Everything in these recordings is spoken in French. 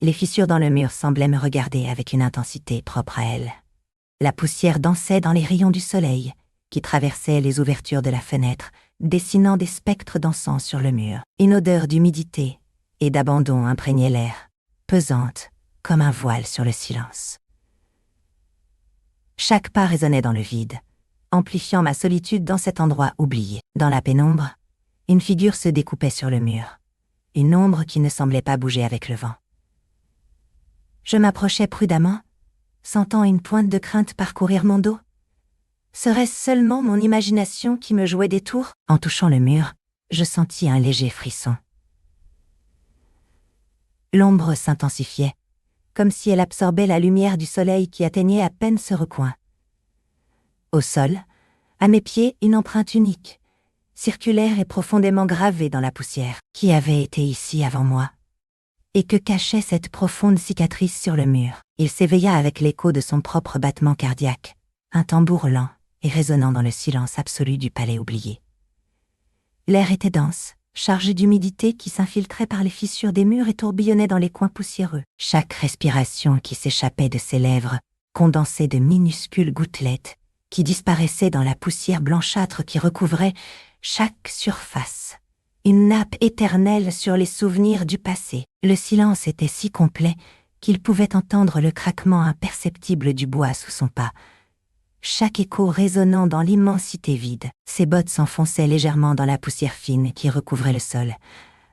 Les fissures dans le mur semblaient me regarder avec une intensité propre à elles. La poussière dansait dans les rayons du soleil, qui traversaient les ouvertures de la fenêtre, dessinant des spectres dansants sur le mur. Une odeur d'humidité et d'abandon imprégnait l'air, pesante comme un voile sur le silence. Chaque pas résonnait dans le vide, amplifiant ma solitude dans cet endroit oublié. Dans la pénombre, une figure se découpait sur le mur, une ombre qui ne semblait pas bouger avec le vent. Je m'approchais prudemment, sentant une pointe de crainte parcourir mon dos. Serait-ce seulement mon imagination qui me jouait des tours? En touchant le mur, je sentis un léger frisson. L'ombre s'intensifiait, comme si elle absorbait la lumière du soleil qui atteignait à peine ce recoin. Au sol, à mes pieds, une empreinte unique, circulaire et profondément gravée dans la poussière. Qui avait été ici avant moi? Et que cachait cette profonde cicatrice sur le mur? Il s'éveilla avec l'écho de son propre battement cardiaque, un tambour lent et résonnant dans le silence absolu du palais oublié. L'air était dense, chargé d'humidité qui s'infiltrait par les fissures des murs et tourbillonnait dans les coins poussiéreux. Chaque respiration qui s'échappait de ses lèvres condensait de minuscules gouttelettes qui disparaissaient dans la poussière blanchâtre qui recouvrait chaque surface. Une nappe éternelle sur les souvenirs du passé. Le silence était si complet qu'il pouvait entendre le craquement imperceptible du bois sous son pas, chaque écho résonnant dans l'immensité vide. Ses bottes s'enfonçaient légèrement dans la poussière fine qui recouvrait le sol,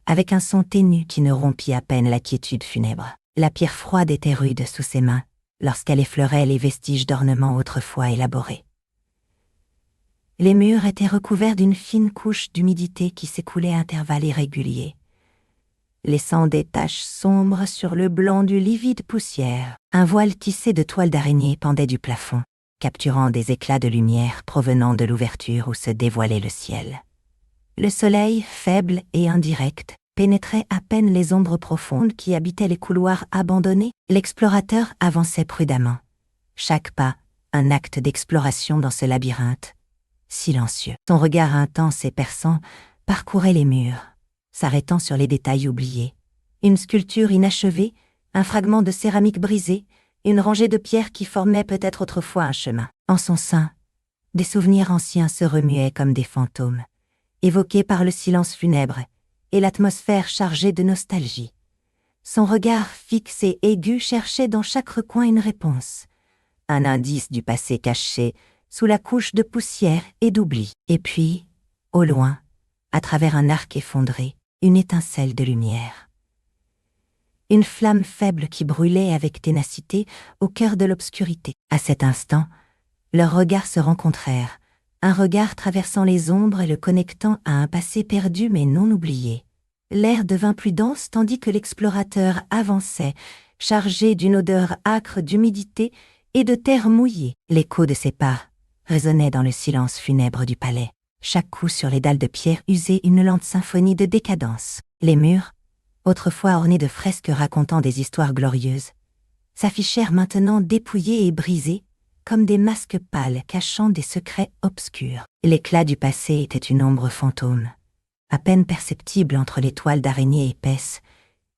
avec un son ténu qui ne rompit à peine la quiétude funèbre. La pierre froide était rude sous ses mains, lorsqu'elle effleurait les vestiges d'ornements autrefois élaborés. Les murs étaient recouverts d'une fine couche d'humidité qui s'écoulait à intervalles irréguliers, laissant des taches sombres sur le blanc du livide poussière. Un voile tissé de toiles d'araignée pendait du plafond, capturant des éclats de lumière provenant de l'ouverture où se dévoilait le ciel. Le soleil, faible et indirect, pénétrait à peine les ombres profondes qui habitaient les couloirs abandonnés. L'explorateur avançait prudemment. Chaque pas, un acte d'exploration dans ce labyrinthe, silencieux. Son regard intense et perçant parcourait les murs, s'arrêtant sur les détails oubliés. Une sculpture inachevée, un fragment de céramique brisée, une rangée de pierres qui formaient peut-être autrefois un chemin. En son sein, des souvenirs anciens se remuaient comme des fantômes, évoqués par le silence funèbre et l'atmosphère chargée de nostalgie. Son regard fixe et aigu cherchait dans chaque recoin une réponse, un indice du passé caché sous la couche de poussière et d'oubli. Et puis, au loin, à travers un arc effondré, une étincelle de lumière. Une flamme faible qui brûlait avec ténacité au cœur de l'obscurité. À cet instant, leurs regards se rencontrèrent, un regard traversant les ombres et le connectant à un passé perdu mais non oublié. L'air devint plus dense tandis que l'explorateur avançait, chargé d'une odeur âcre d'humidité et de terre mouillée. L'écho de ses pas résonnait dans le silence funèbre du palais. Chaque coup sur les dalles de pierre usait une lente symphonie de décadence. Les murs, autrefois ornés de fresques racontant des histoires glorieuses, s'affichèrent maintenant dépouillés et brisés, comme des masques pâles cachant des secrets obscurs. L'éclat du passé était une ombre fantôme, à peine perceptible entre les toiles d'araignée épaisses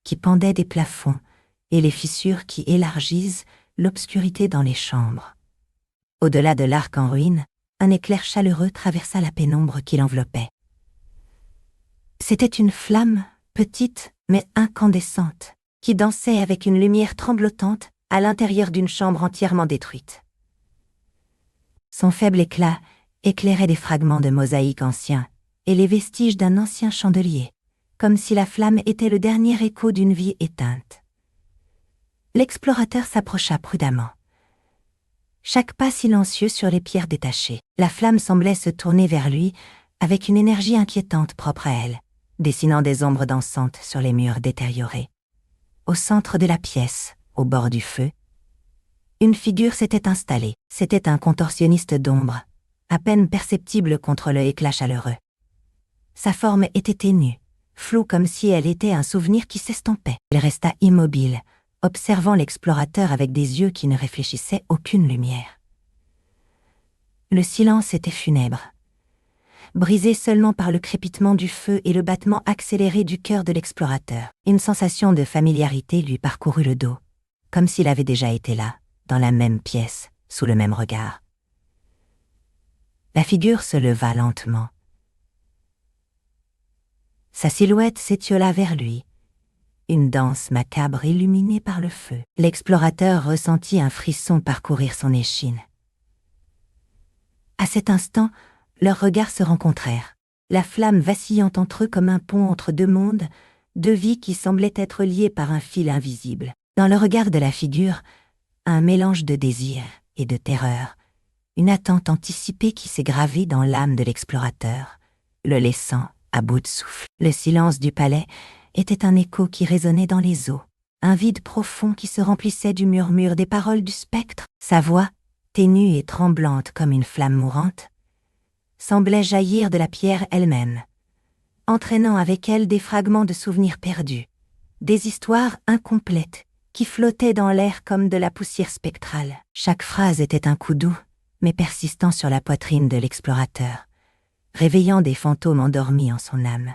qui pendaient des plafonds et les fissures qui élargissent l'obscurité dans les chambres. Au-delà de l'arc en ruine, un éclair chaleureux traversa la pénombre qui l'enveloppait. C'était une flamme, petite mais incandescente, qui dansait avec une lumière tremblotante à l'intérieur d'une chambre entièrement détruite. Son faible éclat éclairait des fragments de mosaïques anciens et les vestiges d'un ancien chandelier, comme si la flamme était le dernier écho d'une vie éteinte. L'explorateur s'approcha prudemment. Chaque pas silencieux sur les pierres détachées. La flamme semblait se tourner vers lui avec une énergie inquiétante propre à elle, dessinant des ombres dansantes sur les murs détériorés. Au centre de la pièce, au bord du feu, une figure s'était installée. C'était un contorsionniste d'ombre, à peine perceptible contre le éclat chaleureux. Sa forme était ténue, floue comme si elle était un souvenir qui s'estompait. Il resta immobile, observant l'explorateur avec des yeux qui ne réfléchissaient aucune lumière. Le silence était funèbre. brisé seulement par le crépitement du feu et le battement accéléré du cœur de l'explorateur. Une sensation de familiarité lui parcourut le dos, comme s'il avait déjà été là, dans la même pièce, sous le même regard. La figure se leva lentement. Sa silhouette s'étiola vers lui, une danse macabre illuminée par le feu. L'explorateur ressentit un frisson parcourir son échine. À cet instant, leurs regards se rencontrèrent, la flamme vacillant entre eux comme un pont entre deux mondes, deux vies qui semblaient être liées par un fil invisible. Dans le regard de la figure, un mélange de désir et de terreur, une attente anticipée qui s'est gravée dans l'âme de l'explorateur, le laissant à bout de souffle. Le silence du palais était un écho qui résonnait dans les eaux, un vide profond qui se remplissait du murmure des paroles du spectre. Sa voix, ténue et tremblante comme une flamme mourante, semblait jaillir de la pierre elle-même, entraînant avec elle des fragments de souvenirs perdus, des histoires incomplètes qui flottaient dans l'air comme de la poussière spectrale. Chaque phrase était un coup doux, mais persistant sur la poitrine de l'explorateur, réveillant des fantômes endormis en son âme.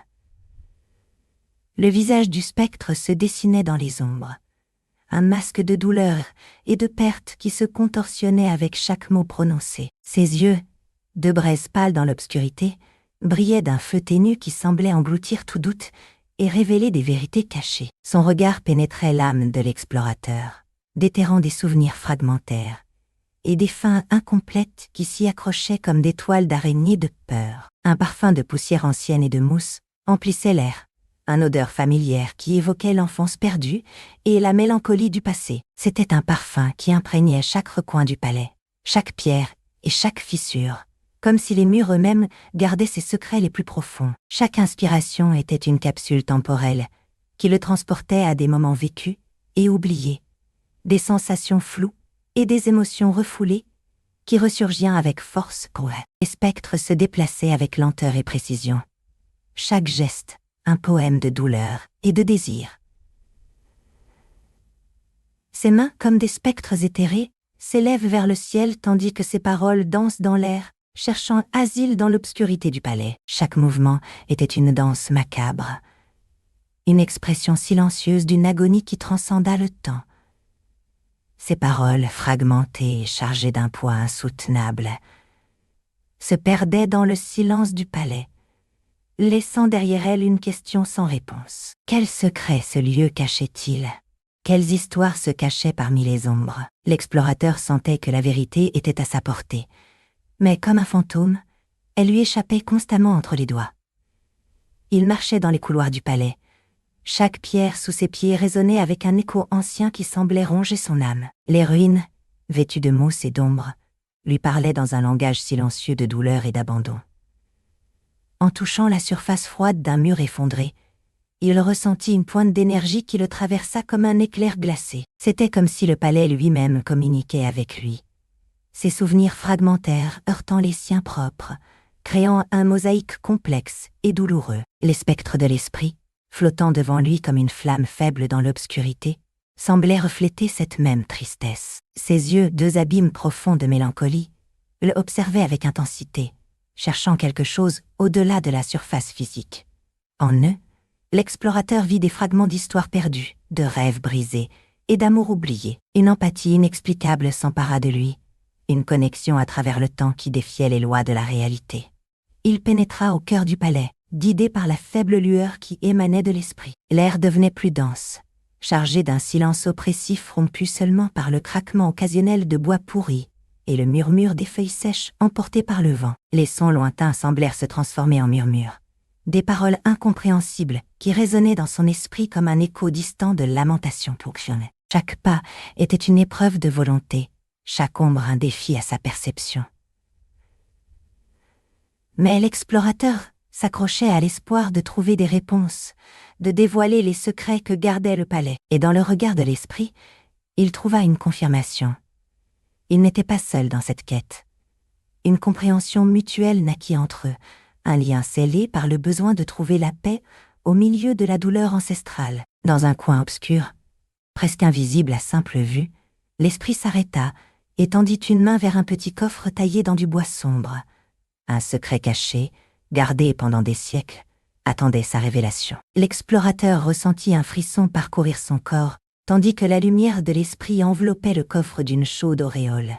Le visage du spectre se dessinait dans les ombres, un masque de douleur et de perte qui se contorsionnait avec chaque mot prononcé. Ses yeux, deux braises pâles dans l'obscurité, brillaient d'un feu ténu qui semblait engloutir tout doute et révéler des vérités cachées. Son regard pénétrait l'âme de l'explorateur, déterrant des souvenirs fragmentaires et des fins incomplètes qui s'y accrochaient comme des toiles d'araignées de peur. Un parfum de poussière ancienne et de mousse emplissait l'air, une odeur familière qui évoquait l'enfance perdue et la mélancolie du passé. C'était un parfum qui imprégnait chaque recoin du palais, chaque pierre et chaque fissure, comme si les murs eux-mêmes gardaient ses secrets les plus profonds. Chaque inspiration était une capsule temporelle qui le transportait à des moments vécus et oubliés, des sensations floues et des émotions refoulées qui ressurgirent avec force. Les spectres se déplaçaient avec lenteur et précision. Chaque geste, un poème de douleur et de désir. Ses mains, comme des spectres éthérés, s'élèvent vers le ciel tandis que ses paroles dansent dans l'air, cherchant asile dans l'obscurité du palais. Chaque mouvement était une danse macabre, une expression silencieuse d'une agonie qui transcenda le temps. Ses paroles, fragmentées et chargées d'un poids insoutenable, se perdaient dans le silence du palais, laissant derrière elle une question sans réponse. Quel secret ce lieu cachait-il? Quelles histoires se cachaient parmi les ombres? L'explorateur sentait que la vérité était à sa portée, mais comme un fantôme, elle lui échappait constamment entre les doigts. Il marchait dans les couloirs du palais. Chaque pierre sous ses pieds résonnait avec un écho ancien qui semblait ronger son âme. Les ruines, vêtues de mousse et d'ombre, lui parlaient dans un langage silencieux de douleur et d'abandon. En touchant la surface froide d'un mur effondré, il ressentit une pointe d'énergie qui le traversa comme un éclair glacé. C'était comme si le palais lui-même communiquait avec lui, ses souvenirs fragmentaires heurtant les siens propres, créant un mosaïque complexe et douloureux. Les spectres de l'esprit, flottant devant lui comme une flamme faible dans l'obscurité, semblaient refléter cette même tristesse. Ses yeux, deux abîmes profonds de mélancolie, le observaient avec intensité, cherchant quelque chose au-delà de la surface physique. En eux, l'explorateur vit des fragments d'histoire perdue, de rêves brisés et d'amour oublié. Une empathie inexplicable s'empara de lui, une connexion à travers le temps qui défiait les lois de la réalité. Il pénétra au cœur du palais, guidé par la faible lueur qui émanait de l'esprit. L'air devenait plus dense, chargé d'un silence oppressif rompu seulement par le craquement occasionnel de bois pourris et le murmure des feuilles sèches emportées par le vent. Les sons lointains semblèrent se transformer en murmures, des paroles incompréhensibles qui résonnaient dans son esprit comme un écho distant de lamentations ponctionnées. Chaque pas était une épreuve de volonté, chaque ombre un défi à sa perception. Mais l'explorateur s'accrochait à l'espoir de trouver des réponses, de dévoiler les secrets que gardait le palais. Et dans le regard de l'esprit, il trouva une confirmation. Il n'était pas seul dans cette quête. Une compréhension mutuelle naquit entre eux, un lien scellé par le besoin de trouver la paix au milieu de la douleur ancestrale. Dans un coin obscur, presque invisible à simple vue, l'esprit s'arrêta et tendit une main vers un petit coffre taillé dans du bois sombre. Un secret caché, gardée pendant des siècles, attendait sa révélation. L'explorateur ressentit un frisson parcourir son corps, tandis que la lumière de l'esprit enveloppait le coffre d'une chaude auréole.